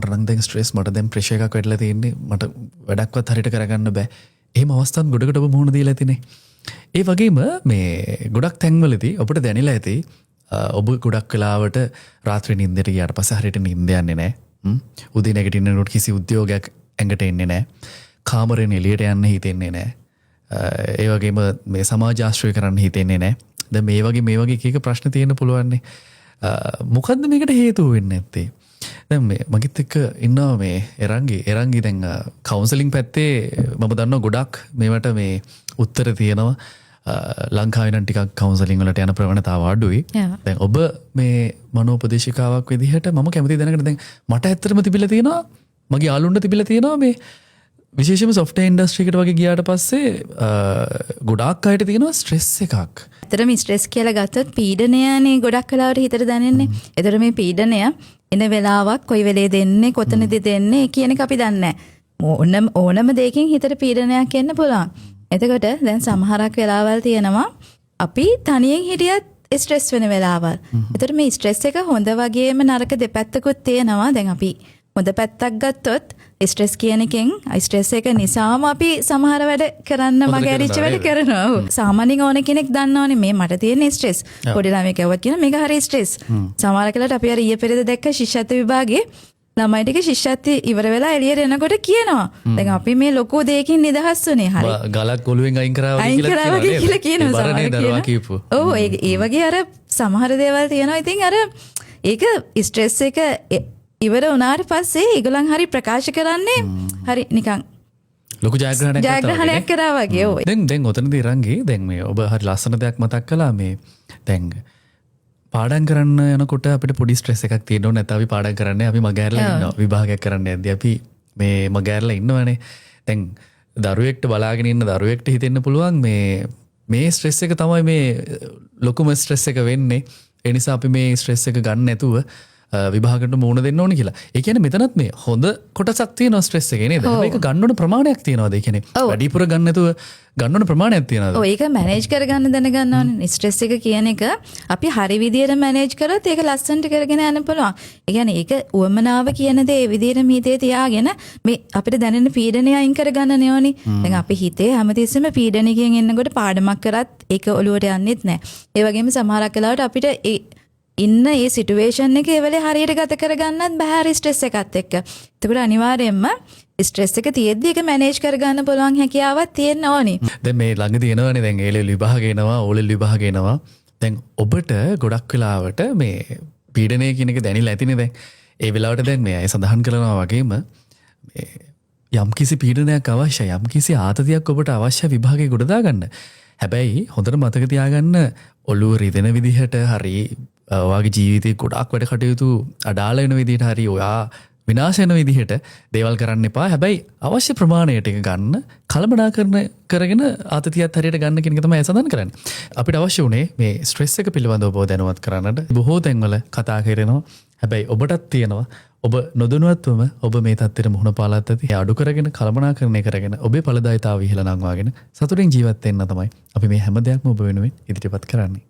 මට නම් දැන් ස්ට්‍රෙස් මට දැන් ප්‍රෙෂර් එකක් වැටලා තියෙන්නේ මට වැඩක්වත් හරියට කරගන්න බෑ. එහෙම අවස්ථාන් ගොඩකට ඔබ මුහුණ දීලා ඇතිනේ. ඒ වගේම මේ ගොඩක් තැන්වලදී ඔබට දැනෙලා ඇති ඔබ ගොඩක් වෙලාවට රාත්‍රී නිින්දට ගියාට පස්සේ හරියට නිින්ද යන්නේ නැහැ. උදේ නැගිටිනකොට කිසි උද්‍යෝගයක් ඇඟට එන්නේ නැහැ. කාමරෙන් එළියට යන්න හිතෙන්නේ නැහැ. ඒ වගේම මේ සමාජ ආශ්‍රය කරන්න හිතෙන්නේ නැහැ. දැන් මේ වගේ එක ප්‍රශ්න තියෙන්න පුළුවන්නේ. මොකද්ද මේකට හේතුව වෙන්නේ නැත්තේ? දැන් මේ මගෙත් එක්ක ඉන්නවා මේ එරංගි දැන් කවුන්සලින් පැත්තේ මම දන්නවා ගොඩක් මේවට මේ උත්තර තියෙනවා. ලංකාවේ නම් ටිකක් කවුන්සලින් වලට යන ප්‍රවණතාව අඩුයි. දැන් ඔබ මේ මනෝපදේශිකාවක් විදිහට මම කැමති දැනගන්න දැන් මට ඇත්තටම තිබිලා තියෙනවා මගේ යාළුවන්ට තිබිලා තියෙනවා මේ විශේෂයෙන්ම සොෆ්ට්වෙයාර් ඉන්ඩස්ට්‍රි එකට වගේ ගියාට පස්සේ ගොඩාක් අයට තියෙනවා ස්ට්‍රෙස් එකක්. ඇත්තටම ස්ට්‍රෙස් කියලා ගත්තොත් පීඩනයනේ ගොඩක් වෙලාවට හිතට දැනෙන්නේ. ඒතර මේ පීඩනය එන වෙලාවක් කොයි වෙලේ දෙන්නේ කොතනද දෙන්නේ කියන එක අපි දන්නේ නැහැ. ඕනම දෙයකින් හිතට පීඩනයක් එන්න පුළුවන්. එතකොට දැන් සමහරක් වෙලාවල් තියෙනවා අපි තනියෙන් හිටියත් ස්ට්‍රෙස් වෙන වෙලාවල්. එතකොට මේ ස්ට්‍රෙස් එක හොඳ වගේම නරක දෙපැත්තකුත් තියෙනවා. දැන් අපි හොඳ පැත්තක් ගත්තොත් ස්ට්‍රෙස් කියන එකෙන් ස්ට්‍රෙස් එක නිසාම අපි සමහර වැඩ කරන්න මගහැරිච්ච වැඩ කරනවා. සාමාන්‍යයෙන් ඕන කෙනෙක් දන්නවනේ මේ මට තියෙන ස්ට්‍රෙස්. පොඩි ළමයෙක් කවවත් කියන මේක හරි ස්ට්‍රෙස්. සමහර කලට අපි අර ඊයේ පෙරේද දැක්ක ශිෂ්‍යත්ව විභාගයේ ළමයි ටික ශිෂ්‍යත්වය ඉවර වෙලා එළියට එනකොට කියනවා දැන් අපි මේ ලොකු දෙයකින් නිදහස් වුණේ හරි. ගලක් ඔළුවෙන් අයින් කරා කියලා කියනවා. ඔව් ඒ වගේ අර සමහර දේවල් තියෙනවා. ඉතින් අර ඒක ස්ට්‍රෙස් එක ඉවර වුණාට පස්සේ ඒගොල්ලන් හරි ප්‍රකාශ කරන්නේ හරි නිකන් ලොකු ජයග්‍රහණයක් කරා වගේ. ඔව්. දැන් ඔතනදී රංගේ දැන් මේ ඔබ හරි ලස්සන දෙයක් මතක් කළා මේ දැන් පාඩම් කරන්න යනකොට අපිට පොඩි ස්ට්‍රෙස් එකක් තියෙනවා. නැත්නම් අපි පාඩම් කරන්නේ අපි මගහැරලා ඉන්නවා. විභාගයක් කරන්න යද්දී අපි මේ මගහැරලා ඉන්නවනේ. දැන් දරුවෙක්ට බලාගෙන ඉන්න දරුවෙක්ට හිතෙන්න පුළුවන් මේ ස්ට්‍රෙස් එක තමයි මේ ලොකුම ස්ට්‍රෙස් එක වෙන්නේ. ඒ නිසා අපි මේ ස්ට්‍රෙස් එක ගන්න නැතුව විභාගකට මුහුණ දෙන්න ඕනේ කියලා. ඒ කියන්නේ මෙතනත් මේ හොඳ කොටසක් තියෙනවා ස්ට්‍රෙස් එකේ නේද? මේක ගන්න ඕන ප්‍රමාණයක් තියෙනවාද? ඒ කියන්නේ වැඩිපුර ගන්න නැතුව ගන්න ඕන ප්‍රමාණයක් තියෙනවාද? ඔව් ඒක මැනේජ් කරගන්න දැනගන්න ඕනේ. ස්ට්‍රෙස් එක කියන එක අපි හරි විදියට මැනේජ් කරොත් ඒක ලස්සනට කරගෙන යන්න පුළුවන්. ඒ කියන්නේ ඒක උවමනාව කියන දේ ඒ විදියට හිතේ තියාගෙන මේ අපිට දැනෙන පීඩනය අයින් කරගන්න ඕනේ. දැන් අපි හිතේ හැමතිස්සෙම පීඩනකින් එන්නකොට පාඩමක් කරත් ඒක ඔලුවට යන්නේත් නැහැ. ඒ වගේම සමහරක් වෙලාවට අපිට ඉන්න ඒ සිටුේෂන් එක ඒ වෙලේ හරියට ගත කරගන්නත් බෑ ස්ට්‍රෙස් එකත් එක්ක. ඒකට අනිවාර්යයෙන්ම ස්ට්‍රෙස් එක තියෙද්දි ඒක මැනේජ් කරගන්න පුළුවන් හැකියාවක් තියෙන්න ඕනේ. දැන් මේ ළඟ තියෙනවනේ දැන් ඒ ලෙවල් විභාග එනවා, ඕ ලෙවල් විභාග එනවා. දැන් ඔබට ගොඩක් වෙලාවට මේ පීඩනය කියන එක දැනෙලා ඇතිනේ දැන්. ඒ වෙලාවට දැන් මේ අය සඳහන් කරනවා වගේම මේ යම්කිසි පීඩනයක් අවශ්‍යයි, යම්කිසි ආතතියක් ඔබට අවශ්‍ය විභාගේ ගොඩ දාගන්න. හැබැයි හොඳට මතක තියාගන්න ඔළුව රිදෙන විදිහට හරි ඔයාගේ ජීවිතේ ගොඩක් වැඩ කටයුතු අඩාල වෙන විදිහට හරි ඔයා විනාශ වෙන විදිහට දේවල් කරන්න එපා. හැබැයි අවශ්‍ය ප්‍රමාණයට එක ගන්න කලබනාකරන කරගෙන ආතතියත් හරියට ගන්න කියන එක තමයි සඳහන් කරන්නේ. අපිට අවශ්‍ය උනේ මේ ස්ට්‍රෙස් එක පිළිබඳව ඔබ දැනුවත් කරන්නට. බොහෝ තැන්වල කතා කරනවා. හැබැයි ඔබටත් තියෙනවා ඔබ නොදැනුවත්වම ඔබ මේ තත්ත්වෙට මුහුණ පාලත් ඇති. අඩු කරගෙන කලබනාකරණය කරගෙන ඔබේ ඵලදායීතාවය ඉහළ නංවාගෙන සතුටින් ජීවත් වෙන්න තමයි අපි මේ හැම දෙයක්ම ඔබ වෙනුවෙන් ඉදිරිපත් කරන්නේ.